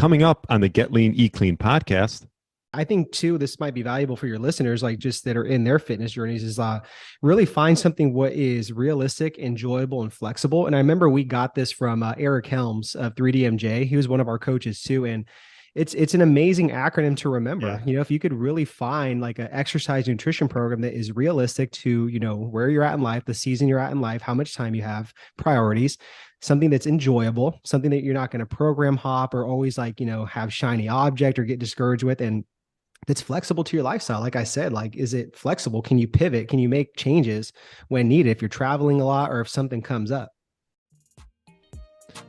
Coming up on the Get Lean, Eat Clean podcast. I think too, this might be valuable for your listeners, like just that are in their fitness journeys, is really find something what is realistic, enjoyable, and flexible. And I remember we got this from Eric Helms of 3DMJ. He was one of our coaches too, and it's an amazing acronym to remember. Yeah. You know, if you could really find like an exercise nutrition program that is realistic to, you know, where you're at in life, the season you're at in life, how much time you have, priorities, something that's enjoyable, something that you're not going to program hop or always like, you know, have shiny object or get discouraged with, and that's flexible to your lifestyle. Like I said, like, is it flexible? Can you pivot? Can you make changes when needed if you're traveling a lot or if something comes up?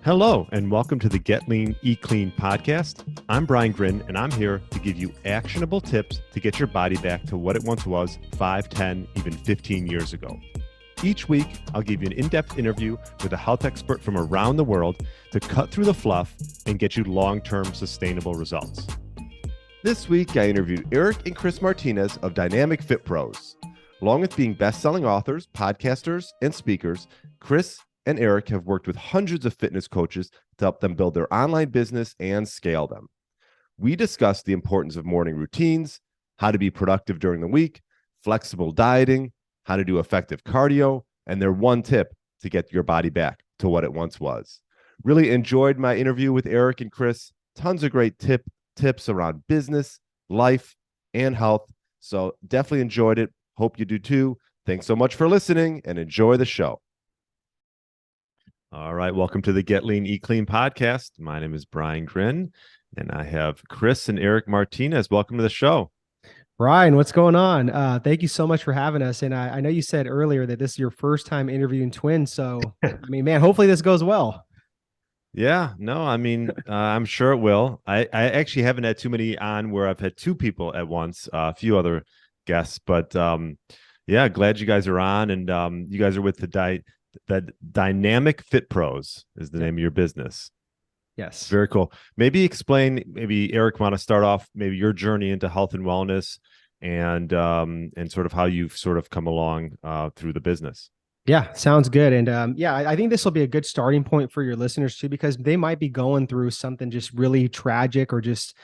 Hello, and welcome to the Get Lean, Eat Clean podcast. I'm Brian Grin, and I'm here to give you actionable tips to get your body back to what it once was 5, 10, even 15 years ago. Each week, I'll give you an in-depth interview with a health expert from around the world to cut through the fluff and get you long-term sustainable results. This week, I interviewed Eric and Chris Martinez of Dynamic Fit Pros. Along with being best-selling authors, podcasters, and speakers, Chris and Eric have worked with hundreds of fitness coaches to help them build their online business and scale them. We discussed the importance of morning routines, how to be productive during the week, flexible dieting, how to do effective cardio, and their one tip to get your body back to what it once was. Really enjoyed my interview with Eric and Chris. Tons of great tips around business, life, and health. So definitely enjoyed it. Hope you do too. Thanks so much for listening and enjoy the show. All right, welcome to the Get Lean, Eat Clean podcast. My name is Brian Grin, and I have Chris and Eric Martinez. Welcome to the show. Brian, what's going on? Thank you so much for having us. And I know you said earlier that this is your first time interviewing twins. So, I mean, man, hopefully this goes well. Yeah, no, I mean, I'm sure it will. I actually haven't had too many on where I've had two people at once, a few other guests, but yeah, glad you guys are on, and you guys are with the Dynamic Fit Pros is the name of your business. Yes. Very cool. Maybe explain, maybe Eric, want to start off maybe your journey into health and wellness and sort of how you've sort of come along through the business. Yeah, sounds good. And yeah, I think this will be a good starting point for your listeners too, because they might be going through something just really tragic or just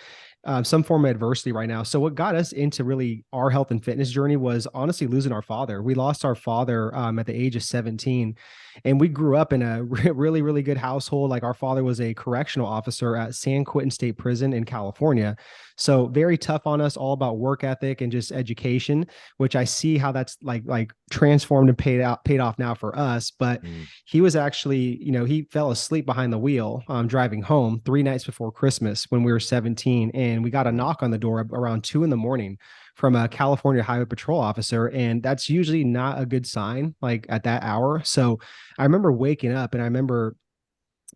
some form of adversity right now. So what got us into really our health and fitness journey was honestly losing our father. We lost our father at the age of 17, and we grew up in a really, really good household. Like our father was a correctional officer at San Quentin State Prison in California. So very tough on us, all about work ethic and just education, which I see how that's like transformed and paid off now for us. But he was actually, you know, he fell asleep behind the wheel driving home 3 nights before Christmas when we were 17. And we got a knock on the door around 2 a.m. from a California Highway Patrol officer. And that's usually not a good sign, like at that hour. So I remember waking up and I remember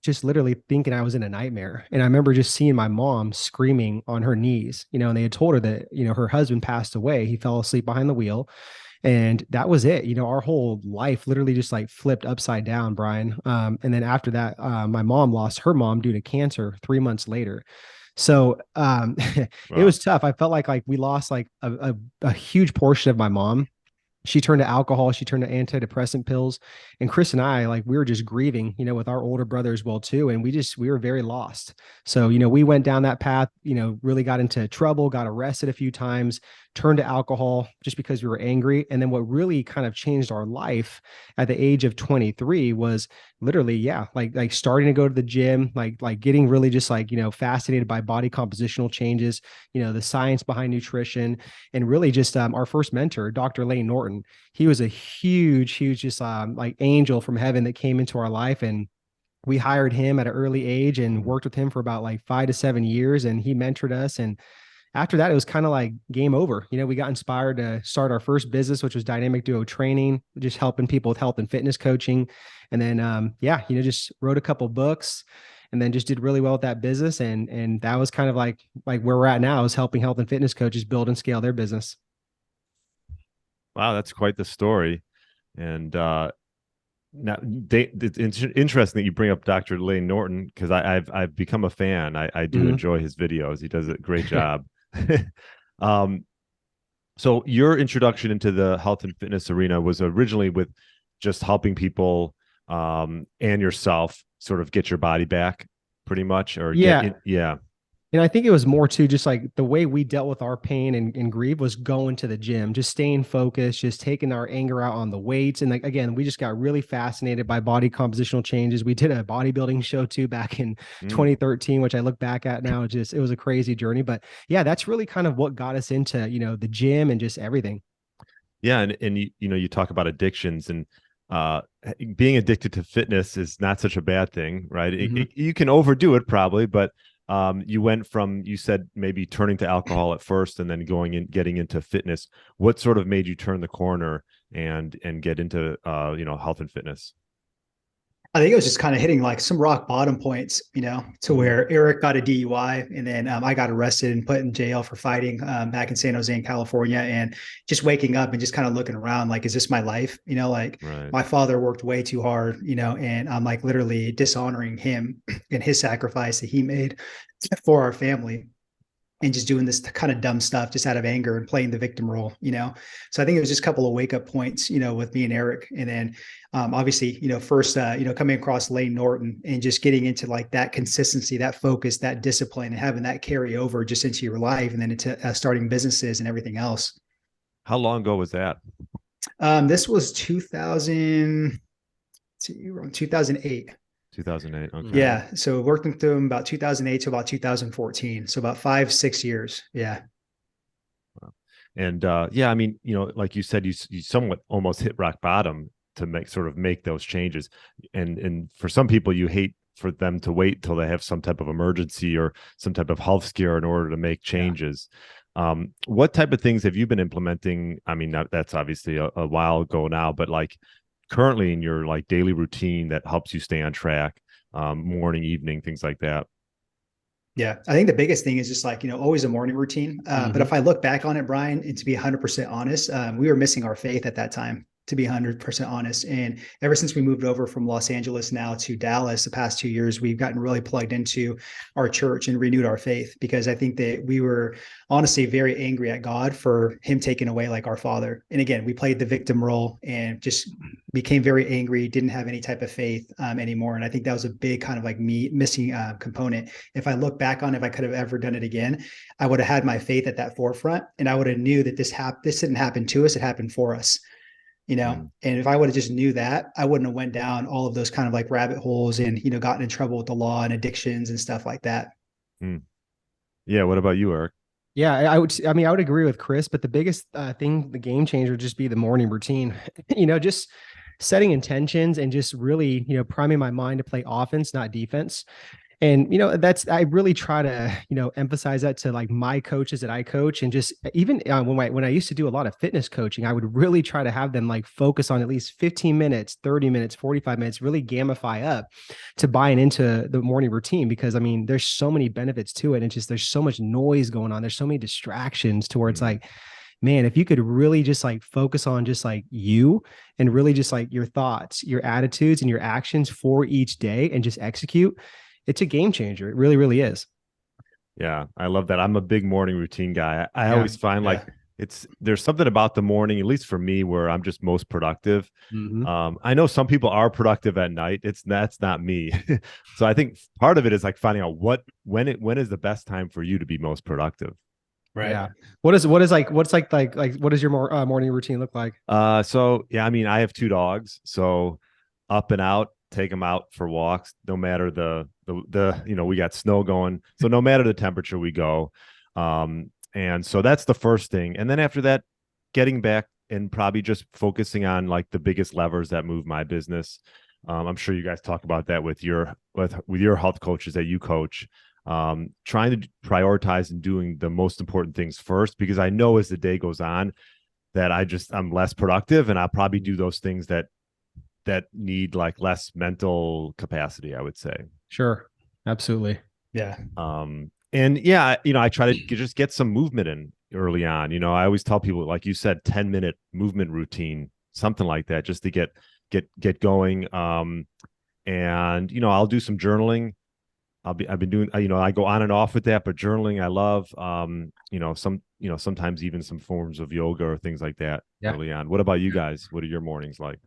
just literally thinking I was in a nightmare. And I remember just seeing my mom screaming on her knees, you know, and they had told her that, you know, her husband passed away. He fell asleep behind the wheel. And that was it. You know, our whole life literally just like flipped upside down, Brian. And then after that, my mom lost her mom due to cancer 3 months later. So wow. It was tough. I felt like we lost like a huge portion of my mom. She turned to alcohol, she turned to antidepressant pills. And Chris and I, like, we were just grieving, you know, with our older brother as well too. And we were very lost. So, you know, we went down that path, you know, really got into trouble, got arrested a few times, turned to alcohol just because we were angry. And then what really kind of changed our life at the age of 23 was literally, yeah, like starting to go to the gym, like getting really just like, you know, fascinated by body compositional changes, you know, the science behind nutrition, and really just our first mentor, Dr. Lane Norton. He was a huge just like angel from heaven that came into our life, and we hired him at an early age and worked with him for about like 5 to 7 years, and he mentored us. And after that, it was kind of like game over. You know, we got inspired to start our first business, which was Dynamic Duo Training, just helping people with health and fitness coaching. And then, yeah, you know, just wrote a couple books and then just did really well with that business. And that was kind of like where we're at now, is helping health and fitness coaches build and scale their business. Wow, that's quite the story. And now it's interesting that you bring up Dr. Lane Norton, because I've become a fan. I do enjoy his videos. He does a great job. So your introduction into the health and fitness arena was originally with just helping people and yourself sort of get your body back, pretty much, or yeah. yeah. And I think it was more too, just like the way we dealt with our pain and grief was going to the gym, just staying focused, just taking our anger out on the weights. And like, again, we just got really fascinated by body compositional changes. We did a bodybuilding show too back in Mm. 2013, which I look back at now. It was a crazy journey. But yeah, that's really kind of what got us into, the gym and just everything. Yeah, and you talk about addictions, and uh being addicted to fitness is not such a bad thing, right? You can overdo it probably, but you went from, you said maybe turning to alcohol at first and then getting into fitness. What sort of made you turn the corner and get into health and fitness? I think it was just kind of hitting like some rock bottom points, to where Eric got a DUI, and then I got arrested and put in jail for fighting back in San Jose in California, and just waking up and just kind of looking around like, is this my life? Like Right. my father worked way too hard, and I'm like literally dishonoring him and his sacrifice that he made for our family, and just doing this kind of dumb stuff just out of anger and playing the victim role. So I think it was just a couple of wake up points, with me and Eric. And then obviously, first, coming across Lane Norton and just getting into like that consistency, that focus, that discipline, and having that carry over just into your life and then into starting businesses and everything else. How long ago was that? This was 2008. 2008. Okay. Yeah. So working through them about 2008 to about 2014. So about 5-6 years. Yeah. And yeah, I mean, like you said, you somewhat almost hit rock bottom to make those changes. And for some people, you hate for them to wait till they have some type of emergency or some type of health scare in order to make changes. What type of things have you been implementing? I mean, that's obviously a while ago now, but like currently in your like daily routine that helps you stay on track, morning, evening, things like that. Yeah. I think the biggest thing is just like, always a morning routine. But if I look back on it, Brian, and to be 100% honest, we were missing our faith at that time, to be 100% honest. And ever since we moved over from Los Angeles now to Dallas, the past 2 years, we've gotten really plugged into our church and renewed our faith, because I think that we were honestly very angry at God for him taking away like our father. And again, we played the victim role and just became very angry, didn't have any type of faith anymore. And I think that was a big kind of like me missing component. If I look back on if I could have ever done it again, I would have had my faith at that forefront, and I would have knew that this didn't happen to us, it happened for us. And if I would have just knew that, I wouldn't have went down all of those kind of like rabbit holes and, gotten in trouble with the law and addictions and stuff like that. Yeah. What about you, Eric? Yeah, I would agree with Chris, but the biggest thing, the game changer would just be the morning routine, just setting intentions and just really, priming my mind to play offense, not defense. And, I really try to, emphasize that to like my coaches that I coach. And just even when I used to do a lot of fitness coaching, I would really try to have them like focus on at least 15 minutes, 30 minutes, 45 minutes, really gamify up to buying into the morning routine. Because I mean, there's so many benefits to it. And just, there's so much noise going on. There's so many distractions to where it's like, man, if you could really just like focus on just like you and really just like your thoughts, your attitudes and your actions for each day and just execute, it's a game changer. It really, really is. Yeah, I love that. I'm a big morning routine guy. I always find like there's something about the morning, at least for me, where I'm just most productive. I know some people are productive at night. That's not me. So I think part of it is like finding out when is the best time for you to be most productive. Right. Yeah. What does your morning routine look like? So yeah, I mean, I have 2 dogs, so up and out, take them out for walks, no matter the we got snow going, so no matter the temperature we go. And so that's the first thing. And then after that, getting back and probably just focusing on like the biggest levers that move my business. I'm sure you guys talk about that with your health coaches that you coach. Trying to prioritize and doing the most important things first, because I know as the day goes on that I'm less productive, and I'll probably do those things that need like less mental capacity, I would say. Sure. Absolutely. Yeah. And yeah, I try to just get some movement in early on. I always tell people, like you said, 10-minute movement routine, something like that, just to get going. And I'll do some journaling. I've been doing, I go on and off with that, but journaling I love. Sometimes even some forms of yoga or things like that early on. What about you guys? What are your mornings like?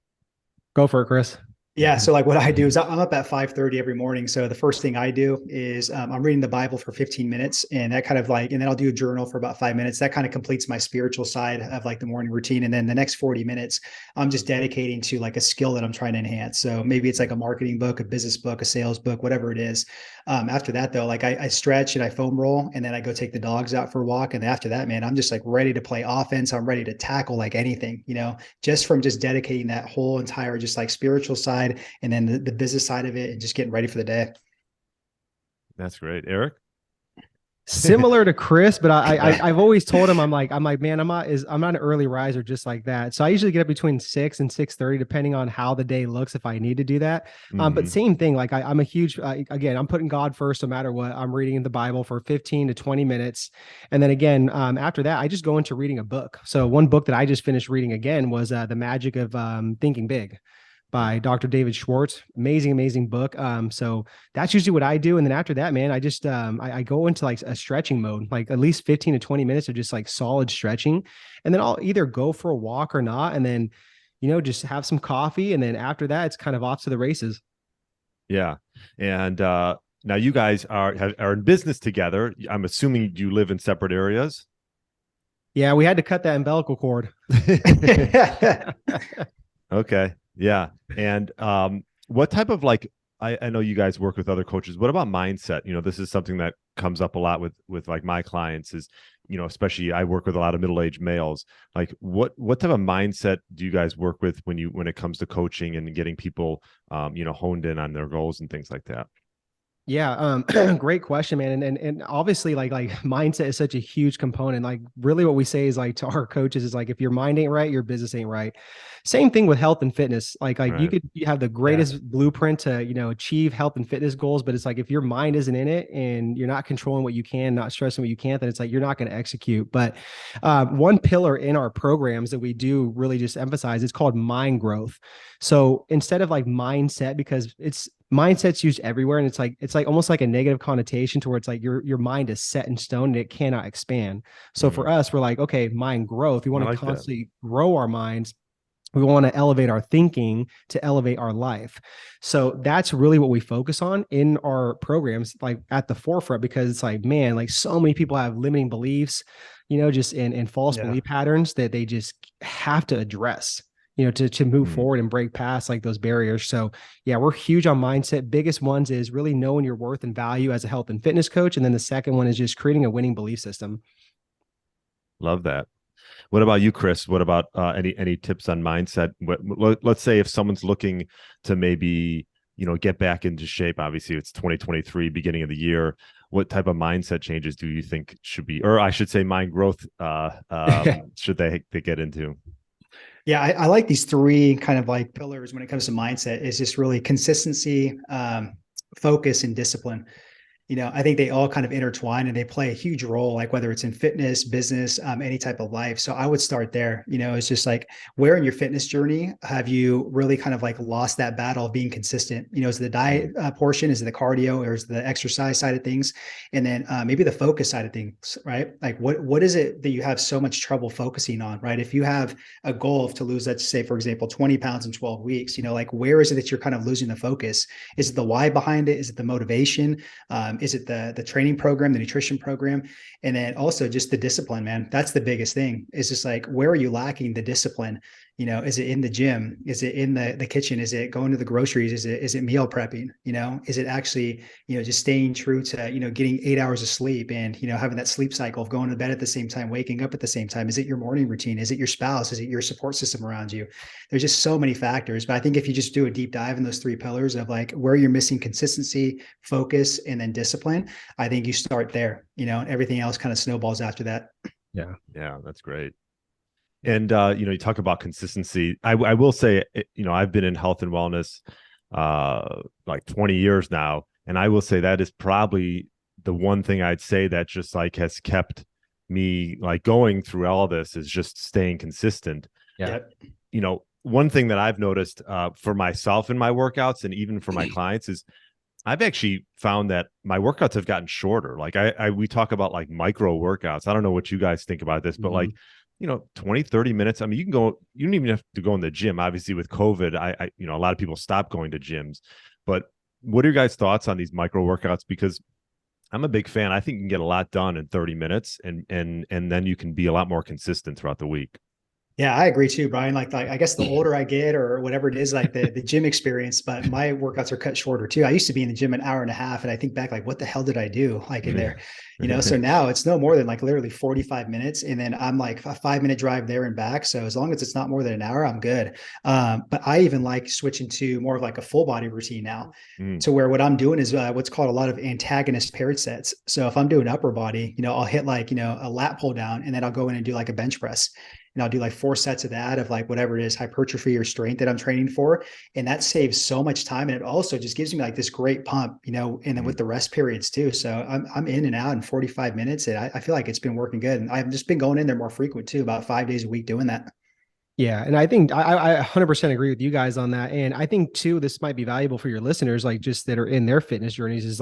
Go for it, Chris. Yeah. So like what I do is I'm up at 5:30 every morning. So the first thing I do is I'm reading the Bible for 15 minutes, and that kind of like, and then I'll do a journal for about 5 minutes. That kind of completes my spiritual side of like the morning routine. And then the next 40 minutes, I'm just dedicating to like a skill that I'm trying to enhance. So maybe it's like a marketing book, a business book, a sales book, whatever it is. After that though, like I stretch and I foam roll, and then I go take the dogs out for a walk. And after that, man, I'm just like ready to play offense. I'm ready to tackle like anything, just from just dedicating that whole entire, just like spiritual side, and then the business side of it, and just getting ready for the day. That's great. Eric? Similar to Chris, but I've always told him, I'm like, man, I'm not an early riser just like that. So I usually get up between 6 and 6:30, depending on how the day looks, if I need to do that. But same thing, like I'm a huge, again, I'm putting God first, no matter what. I'm reading the Bible for 15 to 20 minutes. And then again, after that, I just go into reading a book. So one book that I just finished reading again was The Magic of Thinking Big by Dr. David Schwartz. Amazing book. So that's usually what I do. And then after that, man, I just I go into like a stretching mode, like at least 15 to 20 minutes of just like solid stretching. And then I'll either go for a walk or not. And then, just have some coffee. And then after that, it's kind of off to the races. Yeah. And now you guys are in business together. I'm assuming you live in separate areas. Yeah, we had to cut that umbilical cord. Okay. Yeah. And what type of like, I know you guys work with other coaches. What about mindset? This is something that comes up a lot with like my clients is, especially I work with a lot of middle-aged males. Like what type of mindset do you guys work with when it comes to coaching and getting people, honed in on their goals and things like that? Yeah, great question, man. And obviously like mindset is such a huge component. Like really what we say is like to our coaches is like, if your mind ain't right, your business ain't right. Same thing with health and fitness. Like Right. you have the greatest blueprint to, achieve health and fitness goals, but it's like if your mind isn't in it and you're not controlling what you can, not stressing what you can't, then it's like you're not going to execute. But one pillar in our programs that we do really just emphasize, it's called mind growth. So instead of like mindset, because mindset's used everywhere, and it's like almost like a negative connotation towards like your mind is set in stone and it cannot expand. So for us, we're like, okay, mind growth. We want to constantly grow our minds. We want to elevate our thinking to elevate our life. So that's really what we focus on in our programs, like at the forefront, because it's like, man, like so many people have limiting beliefs, just in false belief patterns that they just have to address, to move forward and break past like those barriers. So yeah, we're huge on mindset. Biggest ones is really knowing your worth and value as a health and fitness coach. And then the second one is just creating a winning belief system. Love that. What about you, Chris? What about any tips on mindset? Let's say if someone's looking to maybe, get back into shape, obviously it's 2023, beginning of the year. What type of mindset changes do you think should be, or I should say mind growth, should they get into? Yeah, I like these three kind of like pillars when it comes to mindset. Is just really consistency, focus, and discipline. I think they all kind of intertwine and they play a huge role, like whether it's in fitness, business, any type of life. So I would start there. It's just like, where in your fitness journey have you really kind of like lost that battle of being consistent? Is it the diet portion? Is it the cardio, or is it the exercise side of things? And then maybe the focus side of things, right? Like what is it that you have so much trouble focusing on, right? If you have a goal of to lose, let's say, for example, 20 pounds in 12 weeks, like where is it that you're kind of losing the focus? Is it the why behind it? Is it the motivation? Is it the training program, the nutrition program? And then also just the discipline, man. That's the biggest thing. It's just like, where are you lacking the discipline? Is it in the gym? Is it in the kitchen? Is it going to the groceries? Is it meal prepping? Is it actually, just staying true to, getting 8 hours of sleep and, having that sleep cycle of going to bed at the same time, waking up at the same time? Is it your morning routine? Is it your spouse? Is it your support system around you? There's just so many factors. But I think if you just do a deep dive in those three pillars of like where you're missing consistency, focus, and then discipline, I think you start there, and everything else kind of snowballs after that. Yeah. That's great. And, you talk about consistency. I will say, I've been in health and wellness like 20 years now. And I will say that is probably the one thing I'd say that just like has kept me like going through all this is just staying consistent. Yeah. One thing that I've noticed for myself in my workouts and even for my clients is I've actually found that my workouts have gotten shorter. Like we talk about like micro workouts. I don't know what you guys think about this, but like 20, 30 minutes. I mean, you don't even have to go in the gym. Obviously with COVID, a lot of people stopped going to gyms, but what are your guys' thoughts on these micro workouts? Because I'm a big fan. I think you can get a lot done in 30 minutes and then you can be a lot more consistent throughout the week. Yeah, I agree too, Brian. Like I guess the older I get or whatever it is, like the gym experience, but my workouts are cut shorter too. I used to be in the gym an hour and a half, and I think back like, what the hell did I do like in there? So now it's no more than like literally 45 minutes. And then I'm like a 5-minute drive there and back. So as long as it's not more than an hour, I'm good. But I even like switching to more of like a full body routine now to where what I'm doing is what's called a lot of antagonist paired sets. So if I'm doing upper body, I'll hit like, a lat pull down, and then I'll go in and do like a bench press. And I'll do like 4 sets of that of like whatever it is, hypertrophy or strength that I'm training for. And that saves so much time. And it also just gives me like this great pump, and then with the rest periods too. So I'm in and out in 45 minutes. And I feel like it's been working good. And I've just been going in there more frequent too, about 5 days a week doing that. Yeah. And I think I 100% agree with you guys on that. And I think too, this might be valuable for your listeners, like just that are in their fitness journeys, is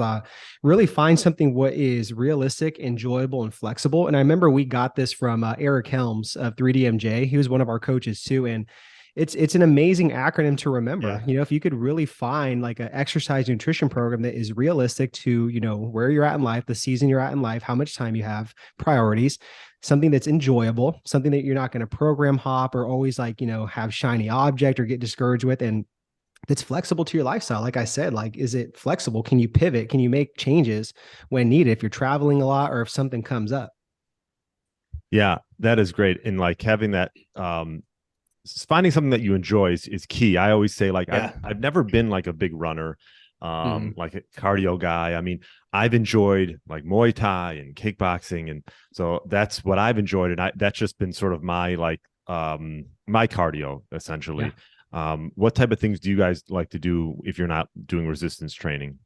really find something what is realistic, enjoyable, and flexible. And I remember we got this from Eric Helms of 3DMJ. He was one of our coaches too. And it's an amazing acronym to remember. Yeah. If you could really find like an exercise nutrition program that is realistic to, where you're at in life, the season you're at in life, how much time you have, priorities, something that's enjoyable, something that you're not going to program hop or always like, have shiny object or get discouraged with, and that's flexible to your lifestyle. Like I said, like, is it flexible? Can you pivot? Can you make changes when needed if you're traveling a lot or if something comes up? Yeah, that is great. And like having that, finding something that you enjoy is key. I always say, like, Yeah. I've never been like a big runner, like a cardio guy. I mean, I've enjoyed like Muay Thai and kickboxing, and so that's what I've enjoyed, and that's just been sort of my like my cardio essentially. Yeah. What type of things do you guys like to do if you're not doing resistance training?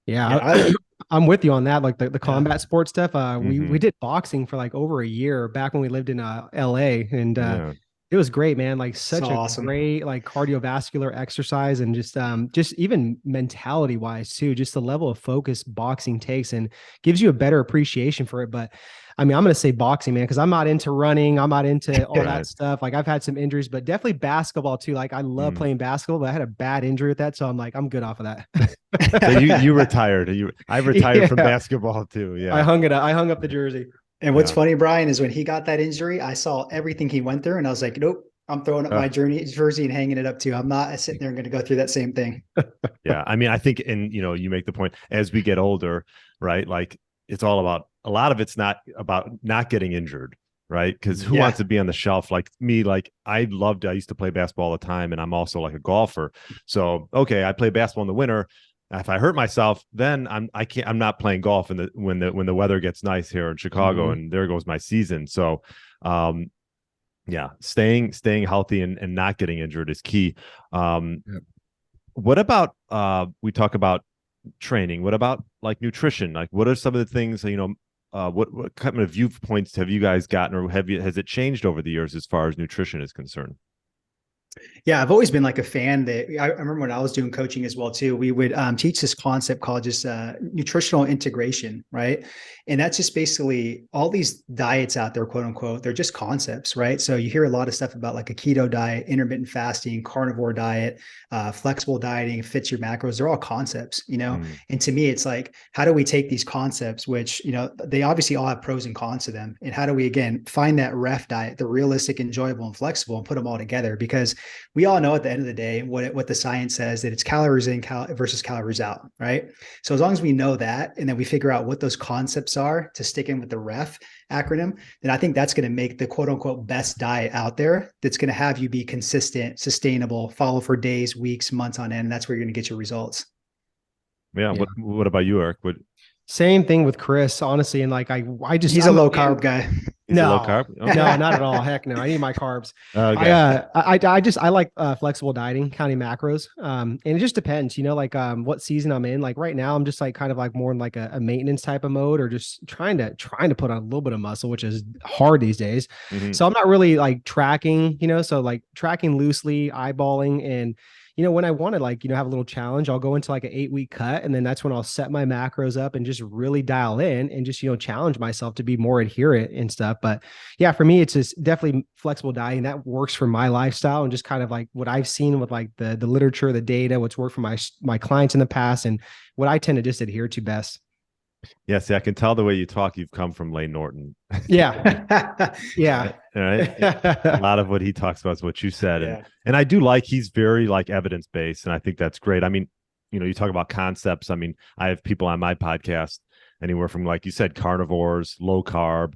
Yeah, I'm with you on that. Like the combat sports stuff. We did boxing for like over a year back when we lived in LA, and it was great, man. Like such a awesome. great like cardiovascular exercise, and just even mentality wise too, just the level of focus boxing takes and gives you a better appreciation for it. But I mean, I'm going to say boxing, man, because I'm not into running. I'm not into all that stuff. Like I've had some injuries, but definitely basketball too. Like I love playing basketball, but I had a bad injury with that. So I'm like, I'm good off of that. So you retired. I retired from basketball too. Yeah. I hung it up. I hung up the jersey. And what's funny, Brian, is when he got that injury, I saw everything he went through and I was like, nope, I'm throwing up my jersey and hanging it up too. I'm not sitting there and going to go through that same thing. Yeah. I mean, I think, and you make the point as we get older, right? Like it's all about, a lot of it's not about not getting injured, right? Because who wants to be on the shelf? Like me, like I used to play basketball all the time, and I'm also like a golfer. So, okay, I play basketball in the winter. If I hurt myself, then I'm not playing golf when the weather gets nice here in Chicago, and there goes my season. So, staying healthy and not getting injured is key. What about we talk about training? What about like nutrition? Like, what are some of the things what kind of viewpoints have you guys gotten, or has it changed over the years as far as nutrition is concerned? Yeah, I've always been like a fan that I remember when I was doing coaching as well too. We would teach this concept called just nutritional integration, right? And that's just basically all these diets out there, quote unquote, they're just concepts, right? So you hear a lot of stuff about like a keto diet, intermittent fasting, carnivore diet, flexible dieting, fits your macros. They're all concepts, And to me, it's like, how do we take these concepts, which, they obviously all have pros and cons to them, and how do we again find that ref diet, the realistic, enjoyable, and flexible, and put them all together? Because we all know at the end of the day what the science says, that it's calories in versus calories out, right? So as long as we know that, and then we figure out what those concepts are to stick in with the REF acronym, then I think that's going to make the quote unquote best diet out there. That's going to have you be consistent, sustainable, follow for days, weeks, months on end. That's where you're going to get your results. Yeah. What about you, Eric? Same thing with Chris, honestly. And like, he's a low carb guy. No, low carb? Okay. No, not at all. Heck no. I need my carbs. Okay. I like flexible dieting, counting macros. And it just depends, what season I'm in. Like right now, I'm just like kind of like more in like a maintenance type of mode, or just trying to put on a little bit of muscle, which is hard these days. So I'm not really like tracking, so like tracking loosely, eyeballing, and when I want to like, have a little challenge, I'll go into like an 8-week cut. And then that's when I'll set my macros up and just really dial in and just, challenge myself to be more adherent and stuff. But yeah, for me, it's just definitely flexible dieting that works for my lifestyle and just kind of like what I've seen with like the literature, the data, what's worked for my clients in the past and what I tend to just adhere to best. Yeah, see, I can tell the way you talk, you've come from Lane Norton. Yeah. Yeah. All right. A lot of what he talks about is what you said. Yeah. And I do like, he's very like evidence-based. And I think that's great. I mean, you talk about concepts. I mean, I have people on my podcast, anywhere from, like you said, carnivores, low carb,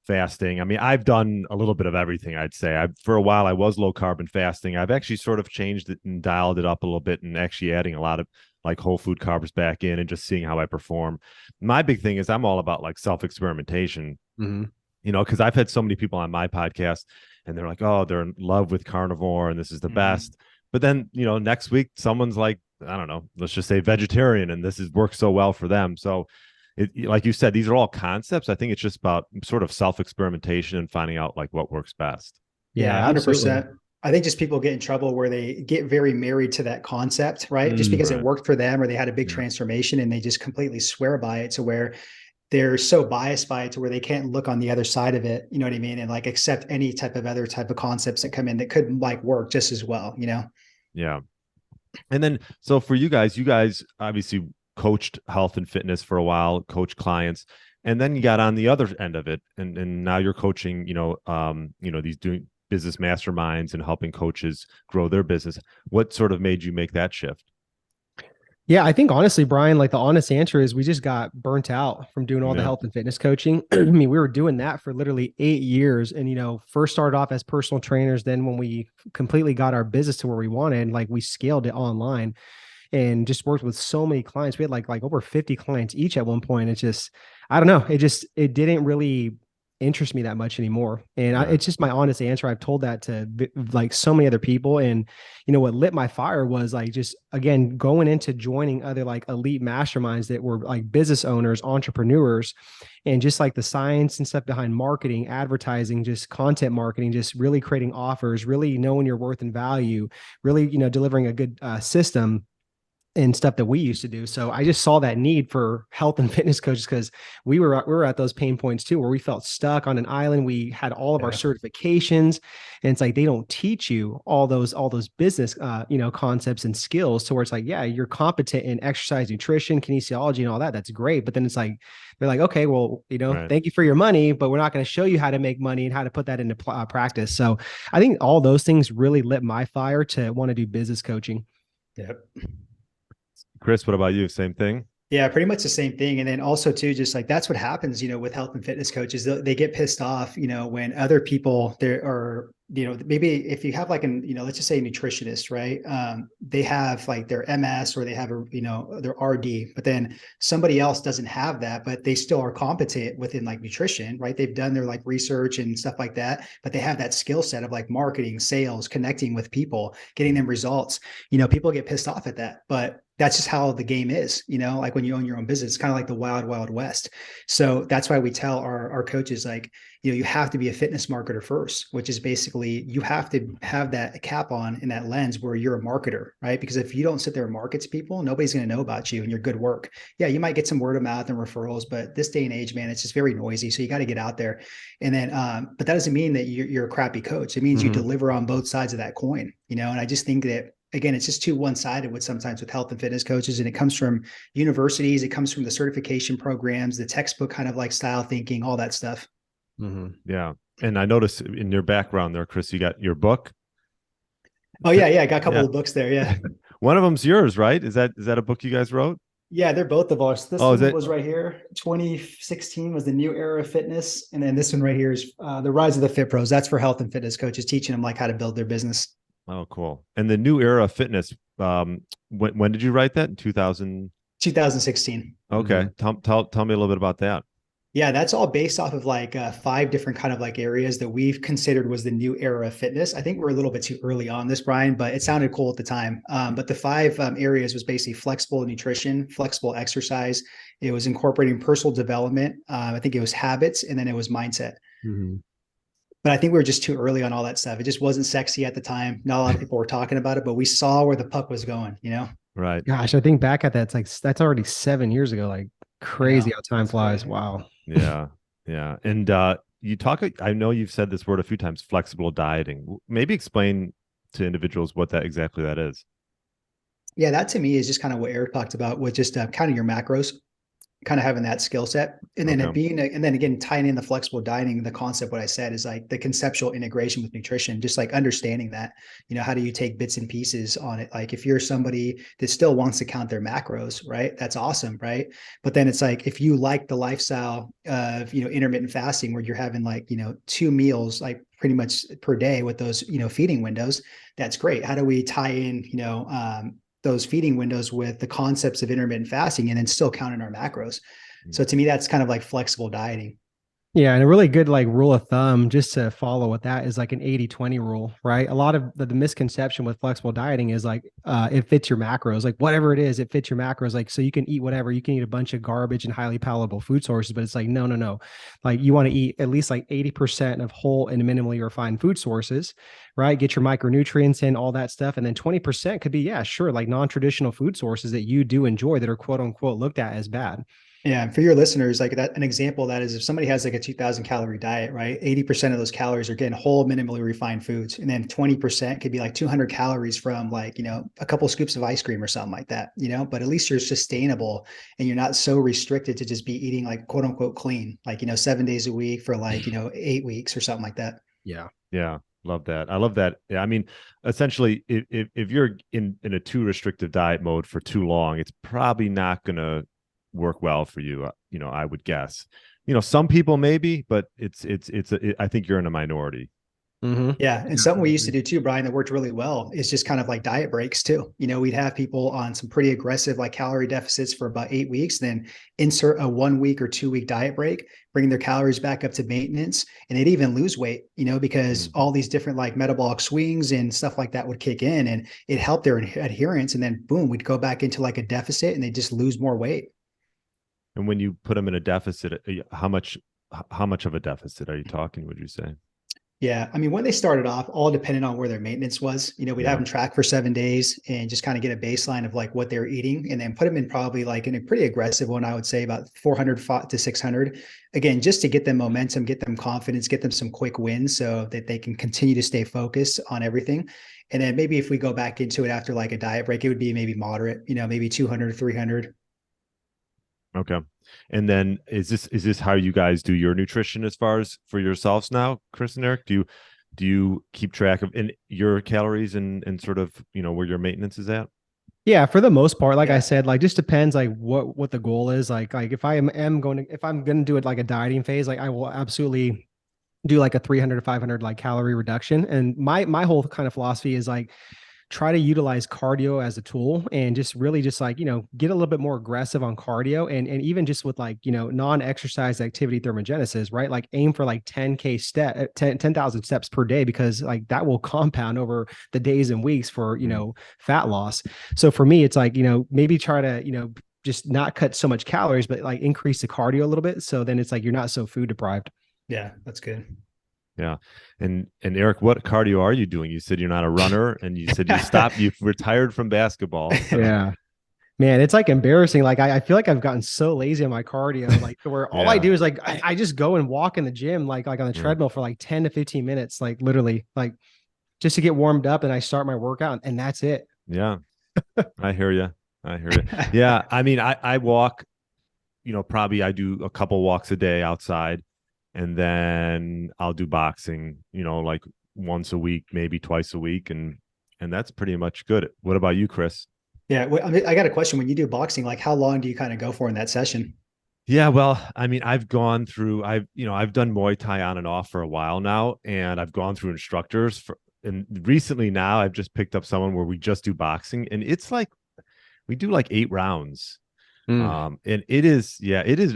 fasting. I mean, I've done a little bit of everything, I'd say. For a while, I was low carb and fasting. I've actually sort of changed it and dialed it up a little bit and actually adding a lot of like whole food carbs back in and just seeing how I perform. My big thing is I'm all about like self-experimentation, because I've had so many people on my podcast and they're like, oh, they're in love with carnivore and this is the best. But then, next week, someone's like, I don't know, let's just say vegetarian, and this has worked so well for them. So like you said, these are all concepts. I think it's just about sort of self-experimentation and finding out like what works best. Yeah, 100%. I think just people get in trouble where they get very married to that concept, right? Just because it worked for them or they had a big transformation and they just completely swear by it to where they're so biased by it to where they can't look on the other side of it. You know what I mean? And like accept any type of other type of concepts that come in that could like work just as well, Yeah. And then, so for you guys obviously coached health and fitness for a while, coached clients, and then you got on the other end of it. And now you're coaching, these doing business masterminds and helping coaches grow their business. What sort of made you make that shift? Yeah, I think honestly, Brian, like the honest answer is we just got burnt out from doing all the health and fitness coaching. I mean, we were doing that for literally 8 years and, first started off as personal trainers. Then when we completely got our business to where we wanted, like we scaled it online and just worked with so many clients. We had like over 50 clients each at one point. It's just, I don't know. It didn't really interest me that much anymore. And it's just my honest answer. I've told that to like so many other people. And, what lit my fire was like, just again, going into joining other like elite masterminds that were like business owners, entrepreneurs, and just like the science and stuff behind marketing, advertising, just content marketing, just really creating offers, really knowing your worth and value, really, delivering a good system and stuff that we used to do. So I just saw that need for health and fitness coaches because we were at those pain points too, where we felt stuck on an island. We had all of our certifications, and it's like they don't teach you all those business concepts and skills to where it's like, yeah, you're competent in exercise, nutrition, kinesiology, and all that. That's great. But then it's like they're like, okay, well, thank you for your money, but we're not going to show you how to make money and how to put that into practice. So I think all those things really lit my fire to want to do business coaching. Yep. Chris, what about you? Same thing? Yeah, pretty much the same thing. And then also too, just like that's what happens, with health and fitness coaches, they get pissed off, when other people there are, maybe if you have like let's just say a nutritionist, right? They have like their MS or they have their RD, but then somebody else doesn't have that, but they still are competent within like nutrition, right? They've done their like research and stuff like that, but they have that skill set of like marketing, sales, connecting with people, getting them results. People get pissed off at that, but that's just how the game is, like when you own your own business, it's kind of like the wild, wild west. So that's why we tell our coaches, like, you have to be a fitness marketer first, which is basically you have to have that cap on in that lens where you're a marketer, right? Because if you don't sit there and market to people, nobody's going to know about you and your good work. Yeah, you might get some word of mouth and referrals, but this day and age, man, it's just very noisy. So you got to get out there. And then, but that doesn't mean that you're a crappy coach. It means you deliver on both sides of that coin, and I just think that, again, it's just too one-sided with health and fitness coaches. And it comes from universities. It comes from the certification programs, the textbook kind of like style thinking, all that stuff. Yeah. And I noticed in your background there, Chris, you got your book. Oh yeah. I got a couple of books there. Yeah. One of them's yours, right? Is that a book you guys wrote? Yeah, they're both of ours. This one was right here. 2016 was the new era of fitness. And then this one right here is the rise of the fit pros. That's for health and fitness coaches, teaching them like how to build their business. Oh, cool. And the new era of fitness, when did you write that? In 2016. Okay. Tell me a little bit about that. Yeah, that's all based off of like 5 different kind of like areas that we've considered was the new era of fitness. I think we're a little bit too early on this, Brian, but it sounded cool at the time. But the 5 areas was basically flexible nutrition, flexible exercise. It was incorporating personal development. I think it was habits, and then it was mindset. But I think we were just too early on all that stuff. It just wasn't sexy at the time. Not a lot of people were talking about it, but we saw where the puck was going, you know? Right. Gosh, I think back at that, it's like that's already 7 years ago. Like I know. crazy how time That's flies. crazy. Wow. Yeah. Yeah. And you talk, I know you've said this word a few times, flexible dieting. Maybe explain to individuals what that exactly that is. Yeah, that to me is just kind of what Eric talked about with just counting your macros, kind of having that skill set, and then it Okay. being and then again tying in the flexible dining. The concept what I said is like the conceptual integration with nutrition, just like understanding that, you know, how do you take bits and pieces on it? Like if you're somebody that still wants to count their macros, right, that's awesome, right? But then it's like if you like the lifestyle of, you know, intermittent fasting where you're having like, you know, 2 meals like pretty much per day with those, you know, feeding windows, that's great. How do we tie in, you know, those feeding windows with the concepts of intermittent fasting and then still counting our macros? So to me, that's kind of like flexible dieting. Yeah, and a really good like rule of thumb just to follow with that is like an 80-20 rule, right? A lot of the misconception with flexible dieting is like it fits your macros, like whatever it is, it fits your macros. Like so you can eat whatever, you can eat a bunch of garbage and highly palatable food sources, but it's like no, no, no. Like you want to eat at least like 80% of whole and minimally refined food sources, right? Get your micronutrients in, all that stuff. And then 20% could be, yeah, sure, like non-traditional food sources that you do enjoy that are quote unquote looked at as bad. Yeah, and for your listeners, like that, an example of that is if somebody has like a 2,000 calorie diet, right? 80% of those calories are getting whole, minimally refined foods, and then 20% could be like 200 calories from like, you know, a couple scoops of ice cream or something like that, you know. But at least you're sustainable and you're not so restricted to just be eating like quote unquote clean, like, you know, 7 days a week for like, you know, 8 weeks or something like that. Yeah. Yeah. Love that. I love that. Yeah, I mean, essentially, if you're in a too restrictive diet mode for too long, it's probably not going to work well for you. You know, I would guess. You know, some people maybe, but I think you're in a minority. Mm-hmm. Yeah. And something we used to do too, Brian, that worked really well is just kind of like diet breaks too. You know, we'd have people on some pretty aggressive like calorie deficits for about 8 weeks, then insert a 1 week or 2 week diet break, bring their calories back up to maintenance. And they'd even lose weight, you know, because Mhm. all these different like metabolic swings and stuff like that would kick in and it helped their adherence. And then boom, we'd go back into like a deficit and they just lose more weight. And when you put them in a deficit, how much of a deficit are you talking? Would you say? Yeah. I mean, when they started off, all depended on where their maintenance was. You know, we'd have Yeah. them track for 7 days and just kind of get a baseline of like what they're eating and then put them in probably like in a pretty aggressive one, I would say about 400 to 600. Again, just to get them momentum, get them confidence, get them some quick wins so that they can continue to stay focused on everything. And then maybe if we go back into it after like a diet break, it would be maybe moderate, you know, maybe 200, 300. Okay. And then is this how you guys do your nutrition as far as for yourselves now, Chris and Eric? Do you keep track of in your calories and sort of, you know, where your maintenance is at? Yeah, for the most part, like I Yeah. said, like just depends like what the goal is. Like if am going to if I'm going to do it like a dieting phase, like I will absolutely do like a 300 to 500 like calorie reduction. And my whole kind of philosophy is like try to utilize cardio as a tool and just really just like, you know, get a little bit more aggressive on cardio and even just with like, you know, non-exercise activity thermogenesis, right? Like aim for like 10K 10,000 steps per day, because like that will compound over the days and weeks for, you know, fat loss. So for me, it's like, you know, maybe try to, you know, just not cut so much calories, but like increase the cardio a little bit. So then it's like, you're not so food deprived. Yeah. That's good. Yeah. And Eric, what cardio are you doing? You said you're not a runner and you said you stopped, you've retired from basketball. So Yeah. Man, it's like embarrassing. Like I feel like I've gotten so lazy on my cardio, like where all I yeah. do is like I just go and walk in the gym, like on the Yeah. treadmill for like 10 to 15 minutes, like literally, like just to get warmed up and I start my workout and that's it. Yeah. I hear you. I hear you. Yeah. I mean, I walk, you know, probably I do a couple walks a day outside and then I'll do boxing, you know, like once a week, maybe twice a week. And that's pretty much good. What about you, Chris? Yeah. Well, I mean, I got a question. When you do boxing, like how long do you kind of go for in that session? Yeah, well, I mean, I've done Muay Thai on and off for a while now, and I've gone through instructors and recently now I've just picked up someone where we just do boxing, and it's like we do like 8 rounds. Mm. And it is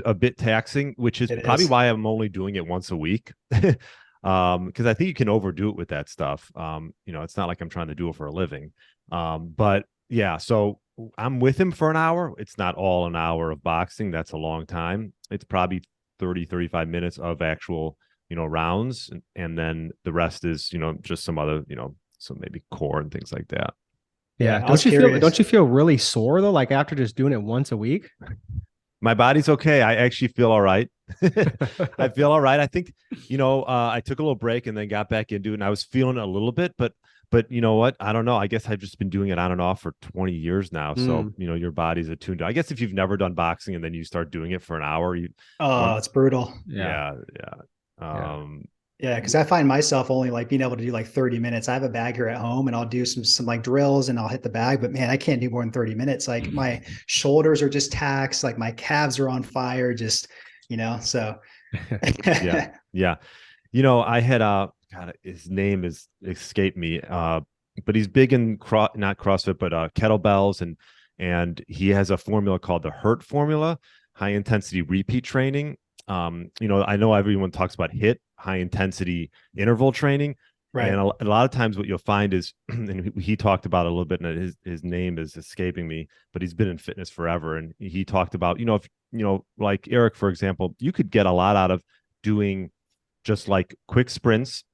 a bit taxing, which is It probably is. why I'm only doing it once a week. Because I think you can overdo it with that stuff. You know, it's not like I'm trying to do it for a living. But yeah, so I'm with him for an hour. It's not all an hour of boxing. That's a long time. It's probably 30, 35 minutes of actual rounds, and then the rest is, just some other, so maybe core and things like that. Yeah. I was curious. Don't you feel really sore though? Like after just doing it once a week? My body's okay. I actually feel all right. I feel all right. I think, I took a little break and then got back into it, and I was feeling it a little bit, but you know what? I don't know. I guess I've just been doing it on and off for 20 years now. So, your body's attuned to, I guess if you've never done boxing and then you start doing it for an hour, It's brutal. yeah. Yeah, because I find myself only like being able to do like 30 minutes. I have a bag here at home and I'll do some like drills and I'll hit the bag, but man, I can't do more than 30 minutes. Like my shoulders are just taxed, like my calves are on fire, just, so. Yeah. I had God, his name is escaped me. But he's big in not CrossFit, but kettlebells, and he has a formula called the HIRT formula, high intensity repeat training. I know everyone talks about HIT, high intensity interval training. Right. And a lot of times what you'll find is, and he talked about it a little bit, and his name is escaping me, but he's been in fitness forever. And he talked about, if, like Eric, for example, you could get a lot out of doing just like quick sprints,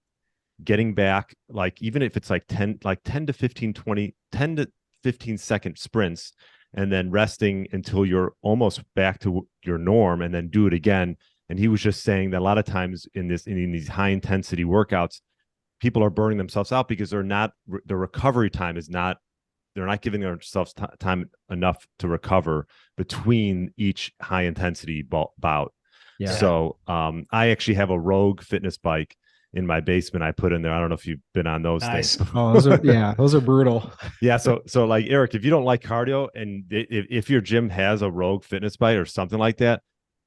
getting back, like even if it's like 10 to 15 second sprints, and then resting until you're almost back to your norm, and then do it again. And he was just saying that a lot of times in these high intensity workouts, people are burning themselves out because the recovery time is not, they're not giving themselves time enough to recover between each high intensity bout. Yeah. So I actually have a Rogue fitness bike in my basement I put in there. I don't know if you've been on those things. Oh, those are brutal. Yeah. So like Eric, if you don't like cardio, and if your gym has a Rogue fitness bike or something like that,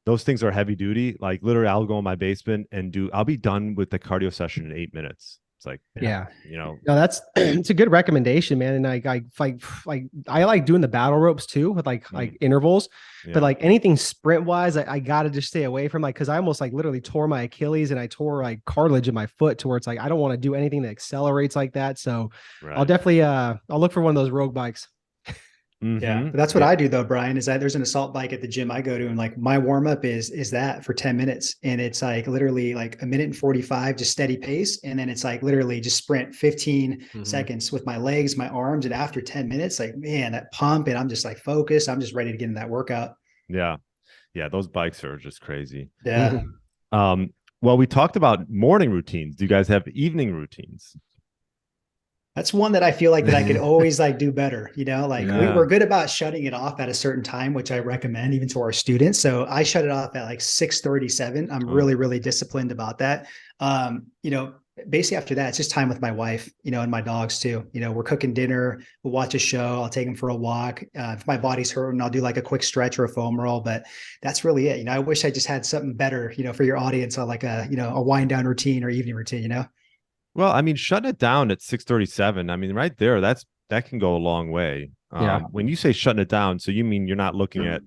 those things are heavy duty. Like literally I'll go in my basement and I'll be done with the cardio session in 8 minutes. It's like, no, that's, it's a good recommendation, man. And I like doing the battle ropes too, with like intervals, but like anything sprint wise, I gotta just stay away from, cause I almost like literally tore my Achilles and I tore like cartilage in my foot, to where it's like, I don't want to do anything that accelerates like that. So I'll definitely, I'll look for one of those Rogue bikes. Yeah, but that's what I do though, Brian, is that there's an assault bike at the gym I go to, and like my warm up is that for 10 minutes, and it's like literally like 1:45, just steady pace, and then it's like literally just sprint 15 seconds with my legs, my arms, and after 10 minutes, like man, that pump, and I'm just like focused, I'm just ready to get in that workout. Yeah, those bikes are just crazy. Yeah. Well, we talked about morning routines. Do you guys have evening routines? That's one that I feel like that I could always like do better. We're good about shutting it off at a certain time, which I recommend even to our students. So I shut it off at like 6:37. I'm really, really disciplined about that. Basically after that, it's just time with my wife, and my dogs too. We're cooking dinner, we'll watch a show, I'll take them for a walk. If my body's hurting, I'll do like a quick stretch or a foam roll, but that's really it. I wish I just had something better, for your audience, on like a wind down routine or evening routine, Well, I mean, shutting it down at 6:37, I mean, right there, that can go a long way. When you say shutting it down, so you mean you're not looking at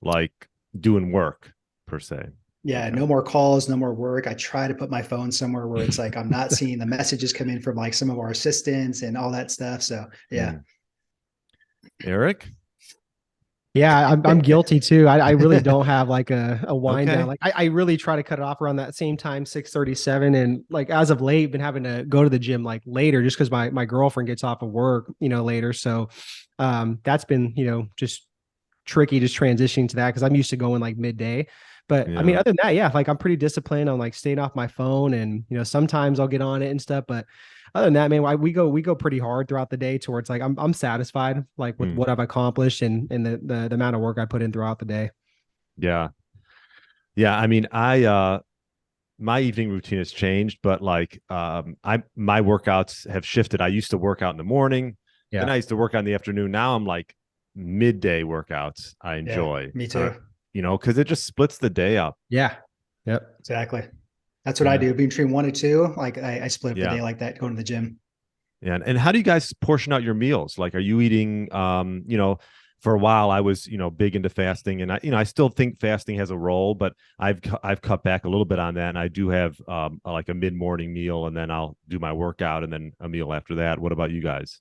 like doing work per se? Yeah, no more calls, no more work. I try to put my phone somewhere where it's like I'm not seeing the messages come in from like some of our assistants and all that stuff. So yeah. Eric? Yeah, I'm guilty too. I really don't have like a wind down. Like I really try to cut it off around that same time, 6:37. And like as of late, been having to go to the gym like later, just because my girlfriend gets off of work, later. So that's been, just tricky, just transitioning to that, because I'm used to going like midday. But I mean, other than that, yeah, like I'm pretty disciplined on like staying off my phone, and sometimes I'll get on it and stuff. But other than that, man, we go pretty hard throughout the day, towards like I'm satisfied like with what I've accomplished and the amount of work I put in throughout the day. Yeah. I mean, my evening routine has changed, but like my workouts have shifted. I used to work out in the morning, then I used to work out in the afternoon. Now I'm like midday workouts. I enjoy. Me too. Because it just splits the day up. Yeah. Yep. Exactly. That's what I do. Between 1 and 2, like I split up the day like that, going to the gym. Yeah. And how do you guys portion out your meals? Like, are you eating, for a while I was, big into fasting, and I still think fasting has a role, but I've cut back a little bit on that. And I do have like a mid-morning meal, and then I'll do my workout and then a meal after that. What about you guys?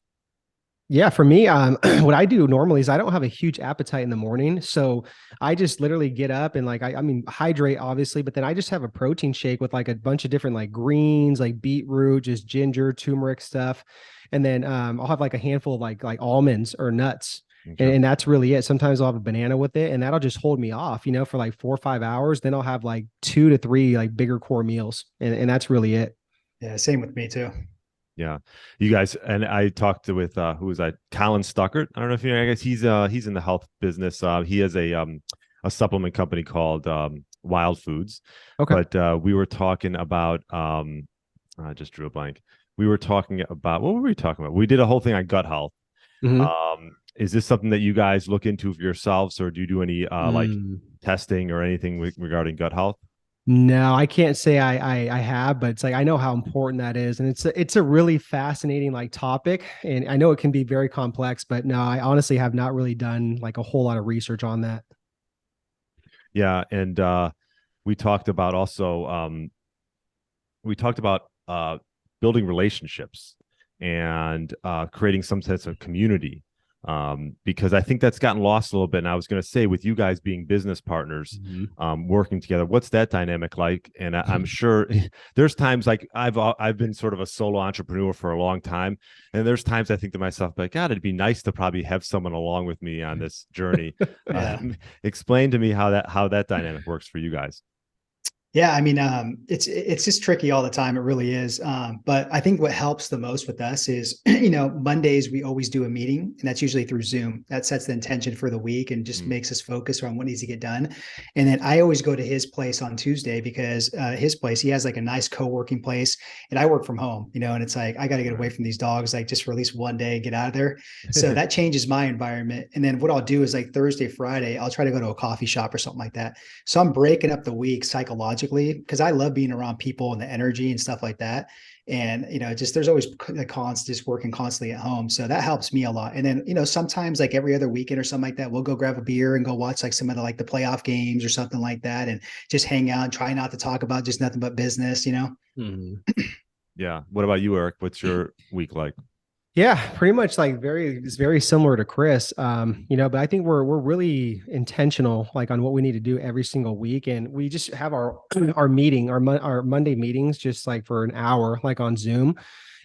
Yeah, for me, what I do normally is I don't have a huge appetite in the morning. So I just literally get up and like, I mean, hydrate obviously, but then I just have a protein shake with like a bunch of different like greens, like beetroot, just ginger, turmeric stuff. And then I'll have like a handful of like almonds or nuts. And, Okay. and that's really it. Sometimes I'll have a banana with it and that'll just hold me off, for like 4 or 5 hours. Then I'll have like 2 to 3 like bigger core meals. And that's really it. Yeah, same with me too. Yeah, you guys, and I talked with who was I? Colin Stuckert. I don't know if you know. I guess he's in the health business. He has a supplement company called Wild Foods. Okay. But we were talking about I just drew a blank. We were talking about what were we talking about? We did a whole thing on gut health. Mhm. Is this something that you guys look into for yourselves, or do you do any like Mm. testing or anything regarding gut health? No, I can't say I have, but it's like I know how important that is, and it's a really fascinating like topic, and I know it can be very complex, but no, I honestly have not really done like a whole lot of research on that. Yeah, and we talked about also we talked about building relationships and creating some sense of community, because I think that's gotten lost a little bit. And I was going to say, with you guys being business partners, Mhm. working together, what's that dynamic like? And I'm sure there's times like I've been sort of a solo entrepreneur for a long time, and there's times I think to myself, like, God, it'd be nice to probably have someone along with me on this journey. Yeah. Explain to me how that dynamic works for you guys. Yeah, I mean, it's just tricky all the time. It really is. But I think what helps the most with us is, Mondays we always do a meeting, and that's usually through Zoom. That sets the intention for the week and just Mm. makes us focus on what needs to get done. And then I always go to his place on Tuesday because his place, he has like a nice co-working place, and I work from home, and it's like I got to get away Right. from these dogs, like just for at least one day, get out of there. So that changes my environment. And then what I'll do is like Thursday, Friday, I'll try to go to a coffee shop or something like that. So I'm breaking up the week psychologically because I love being around people and the energy and stuff like that. And just there's always the cons just working constantly at home. So that helps me a lot. And then, sometimes like every other weekend or something like that, we'll go grab a beer and go watch like some of the like the playoff games or something like that and just hang out and try not to talk about just nothing but business. Mhm. Yeah. What about you, Eric? What's your week like? Yeah, pretty much like it's very similar to Chris. But I think we're really intentional like on what we need to do every single week. And we just have our our meeting, our Monday meetings just like for an hour, like on Zoom,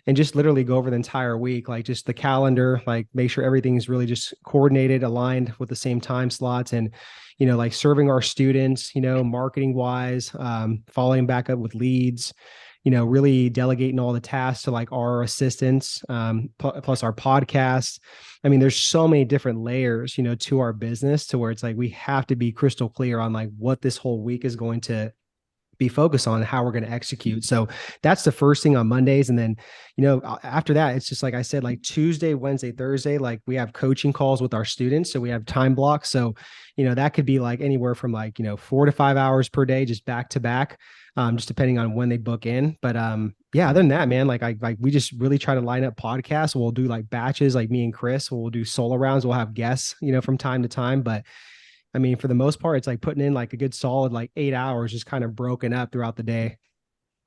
and just literally go over the entire week, like just the calendar, like make sure everything's really just coordinated, aligned with the same time slots, and like serving our students, marketing wise, following back up with leads, really delegating all the tasks to like our assistants, plus our podcast. I mean, there's so many different layers, to our business to where it's like we have to be crystal clear on like what this whole week is going to be focused on, how we're going to execute. So that's the first thing on Mondays. And then, after that, it's just like I said, like Tuesday, Wednesday, Thursday, like we have coaching calls with our students. So we have time blocks. So, that could be like anywhere from like, 4 to 5 hours per day, just back to back, just depending on when they book in. But yeah, other than that, man, like we just really try to line up podcasts. We'll do like batches, like me and Chris, we'll do solo rounds. We'll have guests, from time to time. But I mean, for the most part, it's like putting in like a good solid like 8 hours, just kind of broken up throughout the day.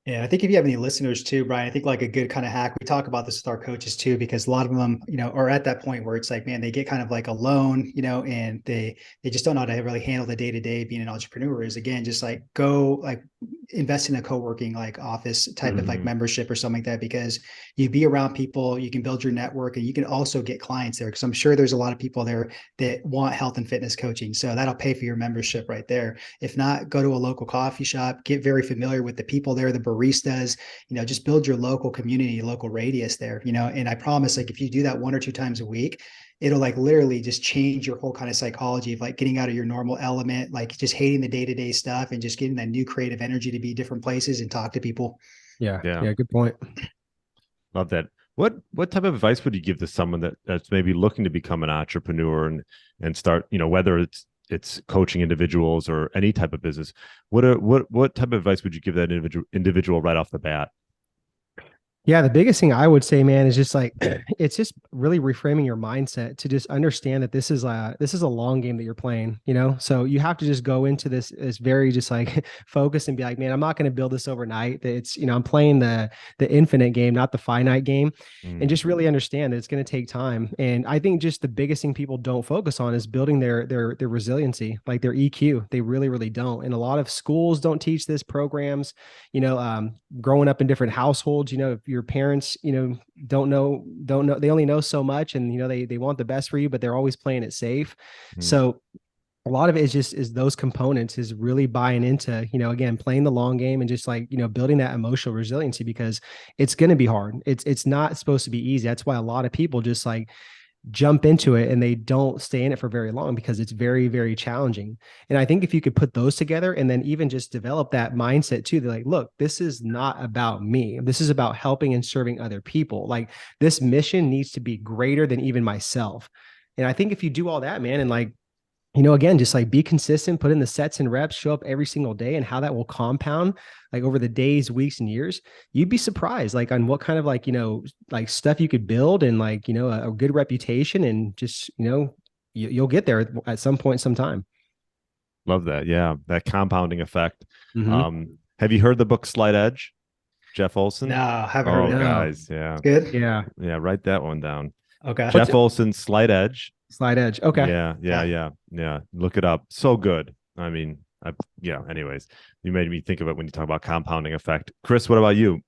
Yeah, I think if you have any listeners too, Brian, I think like a good kind of hack, we talk about this with our coaches too, because a lot of them, are at that point where it's like, man, they get kind of like alone, and they just don't know how to really handle the day to day being an entrepreneur. Is again, just like go like invest in a co-working like office type of like Mhm. membership or something like that, because you be around people, you can build your network, and you can also get clients there. Because I'm sure there's a lot of people there that want health and fitness coaching, so that'll pay for your membership right there. If not, go to a local coffee shop, get very familiar with the people there, the baristas, just build your local community, local radius there, and I promise, like if you do that 1 or 2 times a week, it'll like literally just change your whole kind of psychology of like getting out of your normal element, like just hating the day-to-day stuff and just getting that new creative energy to be different places and talk to people. Yeah. Yeah. Yeah. Good point. Love that. What type of advice would you give to someone that's maybe looking to become an entrepreneur and start, whether it's coaching individuals or any type of business? What type of advice would you give that individual right off the bat? Yeah, the biggest thing I would say, man, is just like it's just really reframing your mindset to just understand that this is a long game that you're playing, you know? So you have to just go into this as very just like focused and be like, man, I'm not going to build this overnight. That it's, you know, I'm playing the infinite game, not the finite game, and Mm, just really understand that it's going to take time. And I think just the biggest thing people don't focus on is building their resiliency, like their EQ. They really, really don't. And a lot of schools don't teach this, programs, you know, growing up in different households, you know, if your parents, you know, don't know, they only know so much, and you know, they want the best for you, but they're always playing it safe. mm, So a lot of it is just is those components, is really buying into, you know, again, playing the long game and just like, you know, building that emotional resiliency, because it's going to be hard. It's not supposed to be easy. That's why a lot of people just like jump into it and they don't stay in it for very long, because it's very, very challenging. And I think if you could put those together and then even just develop that mindset too, they're like, look, this is not about me. This is about helping and serving other people. Like, this mission needs to be greater than even myself. And I think if you do all that, man, and like, you know, again, just like be consistent, put in the sets and reps, show up every single day, and how that will compound like over the days, weeks, and years, you'd be surprised like on what kind of like, you know, like stuff you could build, and like, you know, a good reputation, and just, you know, you'll get there at some point, sometime. love that. Yeah, that compounding effect. Mm-hmm. Have you heard the book Slight Edge, Jeff Olson? No, haven't heard Oh, of it. No. guys, yeah, It's good. Yeah. yeah. Write that one down. Okay. What's Jeff it? Olson, Slight Edge. Slide Edge. Okay. Yeah, yeah, Okay. yeah, yeah. Look it up. So good. I mean, yeah. Anyways, you made me think of it when you talk about compounding effect. Chris, what about you?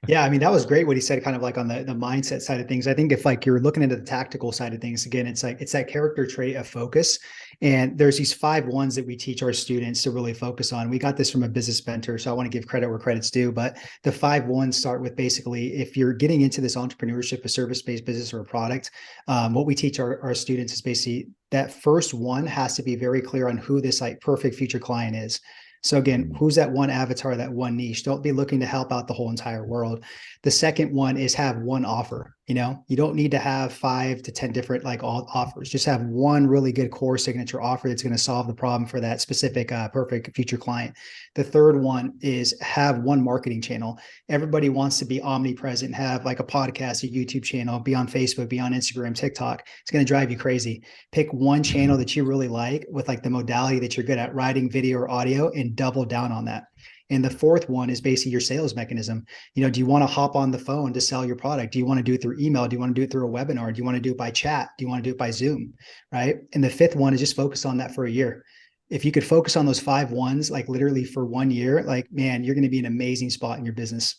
Yeah, I mean, that was great what he said, kind of like on the mindset side of things. I think if like you're looking into the tactical side of things, again, it's like it's that character trait of focus. And there's these 5 1s that we teach our students to really focus on. We got this from a business mentor, so I want to give credit where credit's due. But the 5 1s start with basically, if you're getting into this entrepreneurship, a service-based business or a product, what we teach our students is basically that first one has to be very clear on who this like perfect future client is. So again, Mm, who's that one avatar, that one niche? Don't be looking to help out the whole entire world. The second one is have one offer. You know, you don't need to have 5 to 10 different like all offers. Just have one really good core signature offer that's going to solve the problem for that specific perfect future client. The third one is have one marketing channel. Everybody wants to be omnipresent, have like a podcast, a YouTube channel, be on Facebook, be on Instagram, TikTok. It's going to drive you crazy. Pick one channel that you really like with like the modality that you're good at, writing video or audio, and double down on that. And the fourth one is basically your sales mechanism. You know, do you want to hop on the phone to sell your product? Do you want to do it through email? Do you want to do it through a webinar? Do you want to do it by chat? Do you want to do it by Zoom? Right. And the fifth one is just focus on that for a year. If you could focus on those 5 1s, like literally for 1 year, like, man, you're going to be in an amazing spot in your business.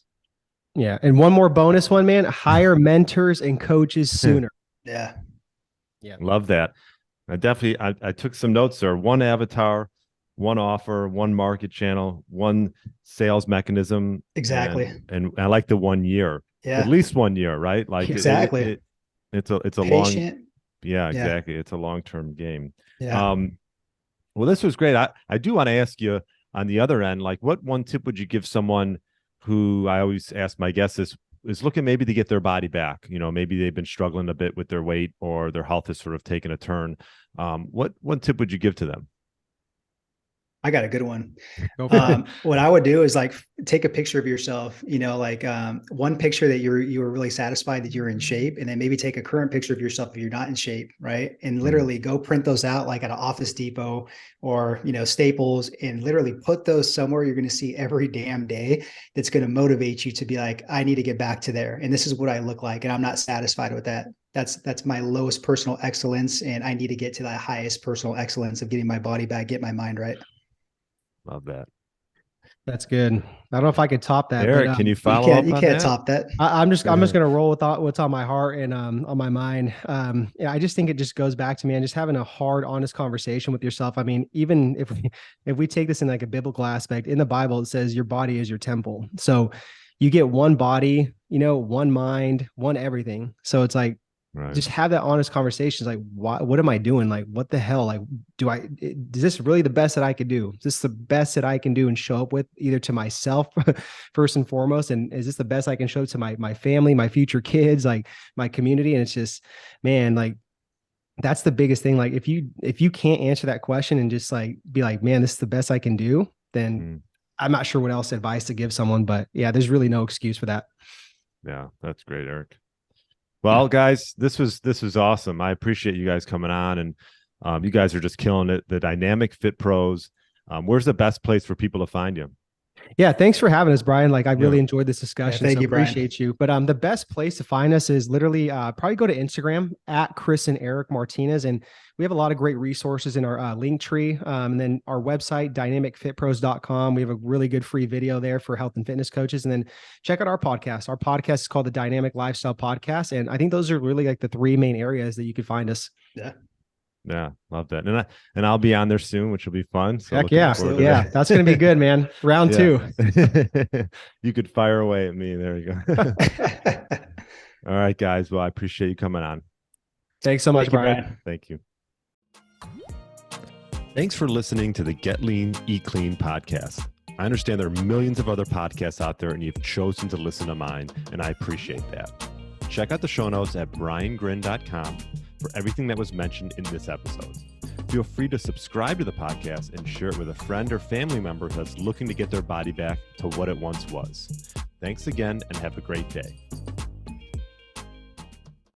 Yeah. And one more bonus one, man, hire mentors and coaches sooner. Yeah. Yeah. love that. I took some notes there. One avatar, one offer, one market channel, one sales mechanism. Exactly. And I like the 1 year, at Yeah. least 1 year, right? Like Exactly. it's a long, Patient. yeah, Yeah. exactly. It's a long-term game. Yeah. Well, this was great. I do want to ask you on the other end, like what one tip would you give someone who, I always ask my guests, is looking maybe to get their body back? You know, maybe they've been struggling a bit with their weight, or their health has sort of taken a turn. What one tip would you give to them? I got a good one. Go for it. What I would do is like take a picture of yourself, you know, like one picture that you were really satisfied that you're in shape, and then maybe take a current picture of yourself if you're not in shape, right? And literally go print those out like at an Office Depot or, you know, Staples, and literally put those somewhere you're going to see every damn day. That's going to motivate you to be like, I need to get back to there, and this is what I look like, and I'm not satisfied with that. That's my lowest personal excellence, and I need to get to that highest personal excellence of getting my body back, get my mind right. Love that. That's good. I don't know if I could top that, Eric, but can you You follow can't up you on can't that? top that. I'm just gonna roll with what's on my heart and on my mind. Yeah, I just think it just goes back to, man, just having a hard, honest conversation with yourself. I mean, even if we take this in like a biblical aspect, in the Bible it says your body is your temple. So you get one body, you know, one mind, one everything. So it's like, Right. just have that honest conversations. Like, what am I doing? Like, what the hell? Like, is this really the best that I could do? Is this the best that I can do and show up with, either to myself first and foremost? And is this the best I can show to my family, my future kids, like my community? And it's just, man, like, that's the biggest thing. Like, if you can't answer that question and just like be like, man, this is the best I can do, then I'm not sure what else advice to give someone, but yeah, there's really no excuse for that. Yeah, that's great, Eric. Well, guys, this was awesome. I appreciate you guys coming on, and you guys are just killing it. The Dynamic Fit Pros. Where's the best place for people to find you? Yeah, thanks for having us, Brian. Like, I really Yeah. enjoyed this discussion. thank so you, Brian. appreciate you. But the best place to find us is literally probably go to Instagram at Chris and Eric Martinez, and we have a lot of great resources in our link tree. And then our website, dynamicfitpros.com. We have a really good free video there for health and fitness coaches. And then check out our podcast. Our podcast is called the Dynamic Lifestyle Podcast, and I think those are really like the three main areas that you could find us. Yeah, love that. And I'll be on there soon, which will be fun. So Heck yeah. forward to Yeah, that. that's going to be good, man. Round two. You could fire away at me. There you go. All right, guys. Well, I appreciate you coming on. Thanks so much, Thank you, Brian. Thank you. Thanks for listening to the Get Lean, Eat Clean podcast. I understand there are millions of other podcasts out there, and you've chosen to listen to mine, and I appreciate that. Check out the show notes at briangrin.com for everything that was mentioned in this episode. Feel free to subscribe to the podcast and share it with a friend or family member that's looking to get their body back to what it once was. Thanks again, and have a great day.